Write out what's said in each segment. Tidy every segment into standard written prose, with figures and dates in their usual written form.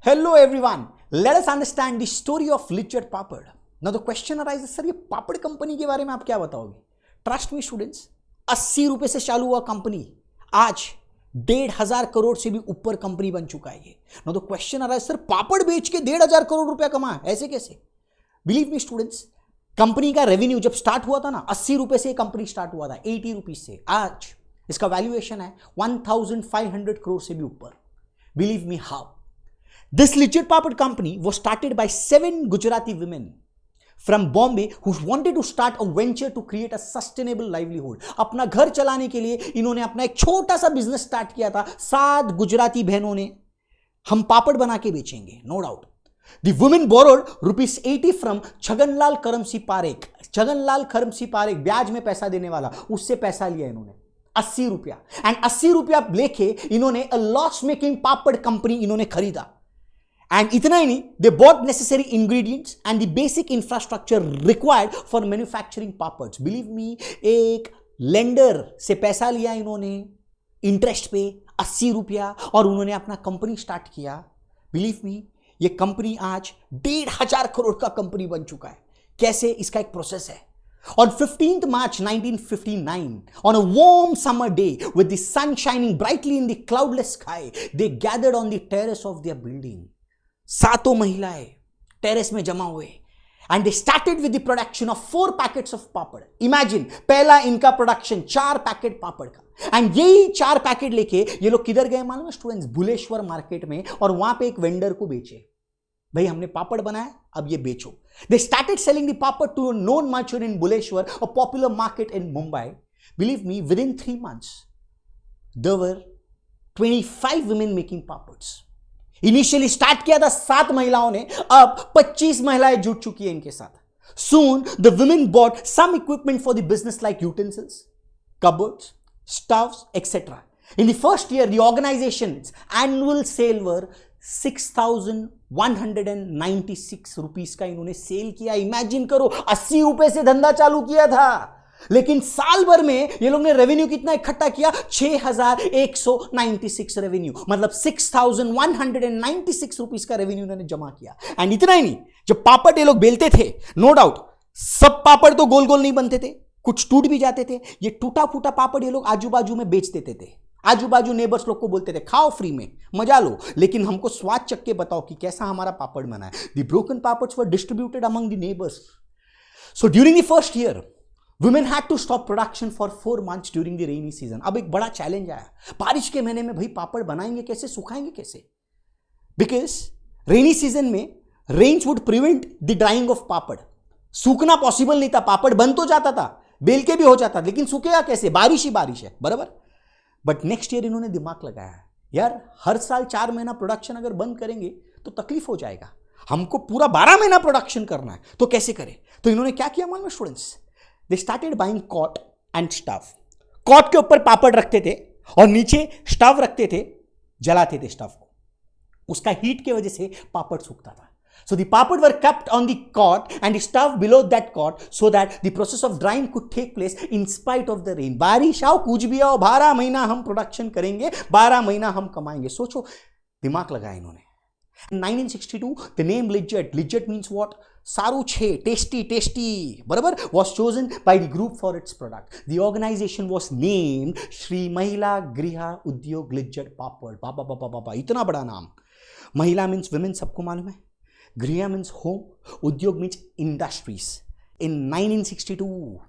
Hello everyone. Let us understand the story of Lichet Papad. Now the question arises, sir ये पापड़ company के बारे में आप क्या बताओगे? ट्रस्ट मी स्टूडेंट्स, 80 रुपए से चालू हुआ कंपनी आज 1,500 करोड़ से भी ऊपर कंपनी बन चुका है ये. Now the question arises, sir पापड़ बेच के 1,500 करोड़ रुपया कमा ऐसे कैसे? बिलीव मी स्टूडेंट्स, कंपनी का रेवेन्यू जब स्टार्ट हुआ था ना 80 रुपए से कंपनी स्टार्ट हुआ था, 80 रुपीज से. आज इसका वैल्यूएशन है 1,500 करोड़ से भी ऊपर. Believe me how. This Lichet Papad company was started by 7 Gujarati women from Bombay who wanted to start a venture to create a sustainable livelihood. अपना घर चलाने के लिए इन्होंने अपना एक छोटा सा बिजनेस स्टार्ट किया था. 7 गुजराती बहनों ने हम पापड़ बना के बेचेंगे, no doubt. The women borrowed ₹80 from Chhaganlal Karamsi Parekh. Chhaganlal Karamsi Parekh ब्याज में पैसा देने वाला, उससे पैसा लिया इन्होंने 80 रुपया. एंड 80 रुपया लेके इन्होंने लॉस मेकिंग पापड़ कंपनी इन्होंने खरीदा. And इतना ही नहीं, they bought necessary ingredients and the basic infrastructure required for manufacturing papads. Believe me, एक लेंडर से पैसा लिया इन्होंने इंटरेस्ट पे 80 रुपया और उन्होंने अपना कंपनी स्टार्ट किया. बिलीव मी, ये कंपनी आज 1,500 करोड़ का कंपनी बन चुका है. कैसे? इसका एक प्रोसेस है. On 15th March 1959, on a warm summer day with the sun shining brightly in the cloudless sky, they gathered on the terrace of their building. 7 महिलाएं टेरेस में जमा हुए and they started with the production of 4 packets of papad. Imagine, पहला इनका production 4 packet पापड़ का. And यही 4 packet लेके ये लोग किधर गए मालूम है स्टूडेंट्स? बुलेश्वर मार्केट में, और वहां पे एक वेंडर को बेचे. भाई हमने पापड़ बनाया, अब ये बेचो. They started selling the papad to known merchant in Bhuleshwar, a popular market in Mumbai. Believe me, within 3 months there were 25 women making papads. Initially start किया था 7 महिलाओं ने, अब 25 महिलाएं जुट चुकी हैं इनके साथ. Soon the women bought some equipment for the business like utensils, cupboards, stoves, etc. In the first year, the organization's annual sale were 6,196 rupees का इन्होंने सेल किया. इमेजिन करो, 80 रुपए से धंधा चालू किया था, लेकिन साल भर में ये लोग ने रेवेन्यू कितना इकट्ठा किया? 6,196 रेवेन्यू, मतलब 6,196 रुपीस का रेवेन्यू इन्होंने जमा किया. एंड इतना ही नहीं, जब पापड़ ये लोग बेलते थे, नो डाउट सब पापड़ तो गोल गोल नहीं बनते थे, कुछ टूट भी जाते थे. ये टूटा फूटा पापड़ ये लोग आजू बाजू में बेच देते थे. आजू बाजू नेबर्स लोग को बोलते थे खाओ फ्री में, मजा लो, लेकिन हमको स्वाद चख के बताओ कि कैसा हमारा पापड़ बना है. The broken papads were distributed among the neighbours. So during the first year Women had to stop production for 4 months during the rainy season. अब एक बड़ा चैलेंज आया. बारिश के महीने में भाई पापड़ बनाएंगे कैसे, सुखाएंगे कैसे? बिकॉज रेनी सीजन में rains would prevent the drying of papad. सूखना पॉसिबल नहीं था, पापड़ बन तो जाता था, बेल के भी हो जाता, लेकिन सूखेगा कैसे? बारिश ही बारिश है, बराबर. बट नेक्स्ट ईयर इन्होंने दिमाग लगाया, यार हर साल 4 महीना प्रोडक्शन अगर बंद करेंगे तो तकलीफ हो जाएगा, हमको पूरा 12 महीना प्रोडक्शन करना है, तो कैसे करें? तो इन्होंने क्या किया मालूम है students? They started buying cot and stove. Cot के ऊपर पापड़ रखते थे और नीचे स्टव रखते थे, जलाते थे स्टव को. उसका हीट के वजह से पापड़ सूखता था. So the papad were kept on the cot and the stove below that cot so that the process of drying could take place in spite of the rain. बारिश आओ कुछ भी आओ, 12 महीना हम प्रोडक्शन करेंगे, 12 महीना हम कमाएंगे. सोचो, दिमाग लगाया इन्होंने. In 1962, the name Lichet means what? सारू छे, tasty, बराबर, was chosen by the group for its product. The organization was named Shri Mahila Griha Udyog Lichet Papad. बाबा, इतना बड़ा नाम. महिला मीन्स women, सबको मालूम है. Griha means home, Udyog means industries. In 1962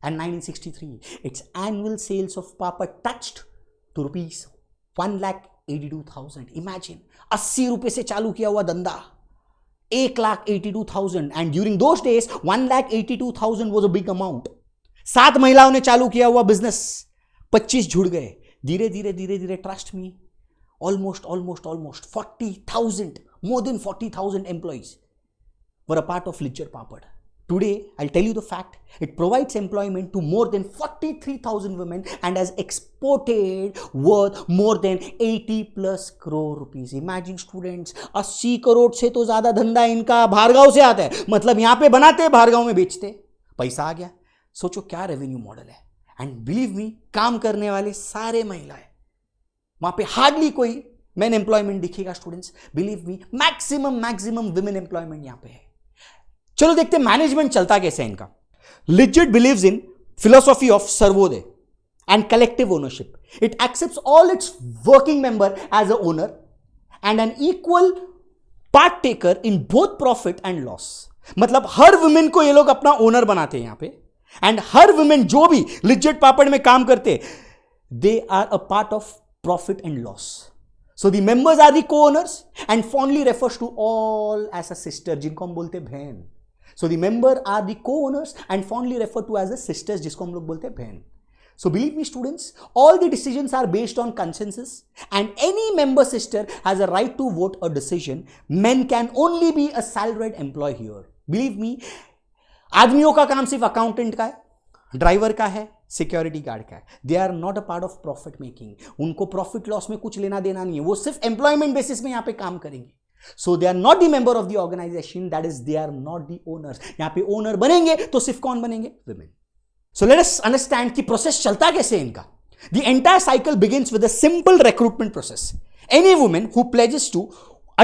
and 1963, its annual sales of papad touched to ₹1,82,000. Imagine, 80 रुपए से चालू किया हुआ धंधा, 1,82,000. And during those days 1,82,000 was a big amount. 7 महिलाओं ने चालू किया हुआ बिजनेस, 25 जुड़ गए. धीरे धीरे trust me, almost 40,000, more than 40,000 employees were a part of Lichet Papad. Today, I'll tell you the fact, it provides employment to more than 43,000 women and has exported worth more than 80+ crore rupees. Imagine students, 80 crore से तो ज्यादा धंधा इनका भारगांव से आता है. मतलब यहां पे बनाते, भारगांव में बेचते, पैसा आ गया. सोचो क्या रेवेन्यू मॉडल है. एंड बिलीव मी, काम करने वाले सारे महिलाएं, वहां पे हार्डली कोई मैन एम्प्लॉयमेंट दिखेगा students, believe me, maximum women employment यहां पे है। चलो देखते हैं मैनेजमेंट चलता कैसे है इनका। Legit believes in philosophy of Sarvodaya and collective ownership. It accepts all its working member as a owner and an equal partaker in both profit and loss. मतलब हर वुमेन को ये लोग अपना ओनर बनाते हैं यहां पे, एंड हर वुमेन जो भी लिजिट पापड़ में काम करते they are a part of profit and loss. So the members are the co-owners and fondly refers to all as a sister, जिनको हम बोलते हैं बहन. So the member are the co-owners and fondly refer to as a sisters, जिसको हम लोग बोलते हैं बहन. So believe me students, all the decisions are based on consensus and any member sister has a right to vote a decision. Men can only be a salaried employee here. Believe me, आदमियों का काम सिर्फ accountant का है, driver का है, security guard का है. They are not a part of profit making. उनको प्रॉफिट लॉस में कुछ लेना देना नहीं है, वो सिर्फ एम्प्लॉयमेंट बेसिस में यहां पे काम करेंगे. So they are not the member of the organization, that is they are not the owners. यहां पे ओनर बनेंगे तो सिर्फ कौन बनेंगे? Women. So let us understand कि प्रोसेस चलता कैसे है इनका. The entire cycle begins with a simple recruitment process. Any woman who pledges to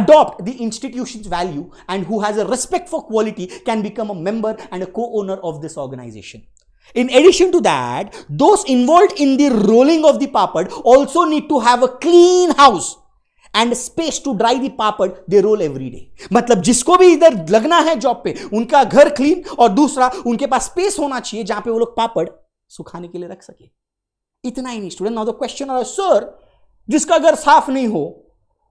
adopt the institution's value and who has a respect for quality can become a member and a co-owner of this organization. In addition to that, those involved in the rolling of the papad also need to have a clean house and space to dry the papad they roll every day. मतलब जिसको भी इधर लगना है job पे, उनका घर clean और दूसरा उनके पास स्पेस होना चाहिए जहां पे वो लोग पापड़ सुखाने के लिए रख सके. इतना ही नहीं स्टूडेंट. नाउ द क्वेश्चन है, सर जिसका घर साफ नहीं हो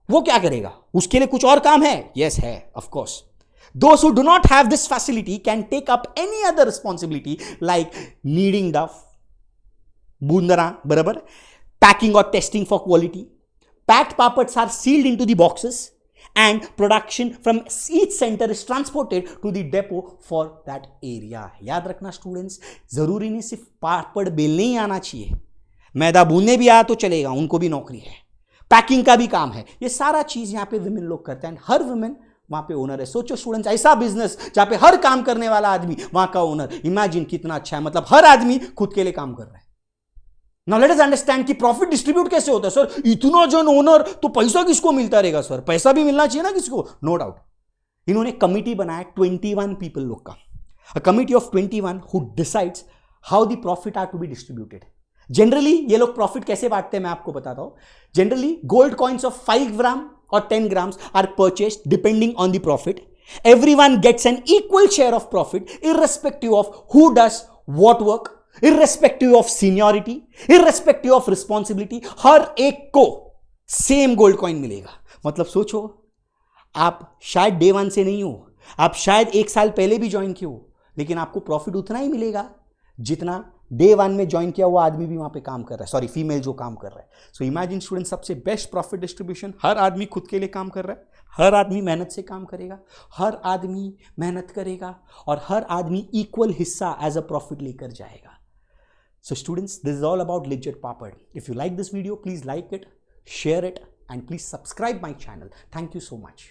वो क्या करेगा? उसके लिए कुछ और काम है? यस है, of course. Those who do not have this facility can take up any other responsibility like kneading the bundara, बराबर, packing or testing for quality. Packed papads are sealed into the boxes and production from each center is transported to the depot for that area. याद रखना students, जरूरी नहीं सिर्फ पापड़ बेलने ही आना चाहिए, मैदा भूनने भी आया तो चलेगा, उनको भी नौकरी है, पैकिंग का भी काम है. ये सारा चीज यहाँ पे विमेन लोग करते हैं. हर विमेन वहां पे ओनर है. सोचो स्टूडेंट्स, ऐसा बिजनेस जहां पे हर काम करने वाला आदमी वहां का ओनर. इमेजिन कितना अच्छा है. मतलब हर आदमी खुद के लिए काम कर रहा है. Now let us understand कि प्रॉफिट डिस्ट्रीब्यूट कैसे होता है. सर इतना जन ओनर तो पैसा किसको मिलता रहेगा? सर पैसा भी मिलना चाहिए ना किसको. No doubt. इन्होंने कमिटी बनाया 21 पीपल लोग का, a committee of 21 who decides how the profit are to be distributed. Generally ये लोग प्रॉफिट कैसे बांटते हैं मैं आपको बताता हूं. Generally gold coins of 5 gram और 10 grams are purchased depending on the profit. Everyone gets an equal share of profit irrespective of who does what work, irrespective of seniority, irrespective of responsibility. हर एक को same gold coin मिलेगा. मतलब सोचो, आप शायद day 1 से नहीं हो, आप शायद 1 साल पहले भी ज्वाइन किए हो, लेकिन आपको प्रॉफिट उतना ही मिलेगा जितना डे 1 में ज्वाइन किया हुआ आदमी भी वहां पे काम कर रहा है, सॉरी फीमेल जो काम कर रहा है. सो इमेजिन स्टूडेंट, सबसे बेस्ट प्रॉफिट डिस्ट्रीब्यूशन. हर आदमी खुद के लिए काम कर रहा है, हर आदमी मेहनत से काम करेगा, हर आदमी मेहनत करेगा और हर आदमी इक्वल हिस्सा एज अ प्रॉफिट लेकर जाएगा. So students, this is all about Legit Papad. If you like this video, please like it, share it, and please subscribe my channel. Thank you so much.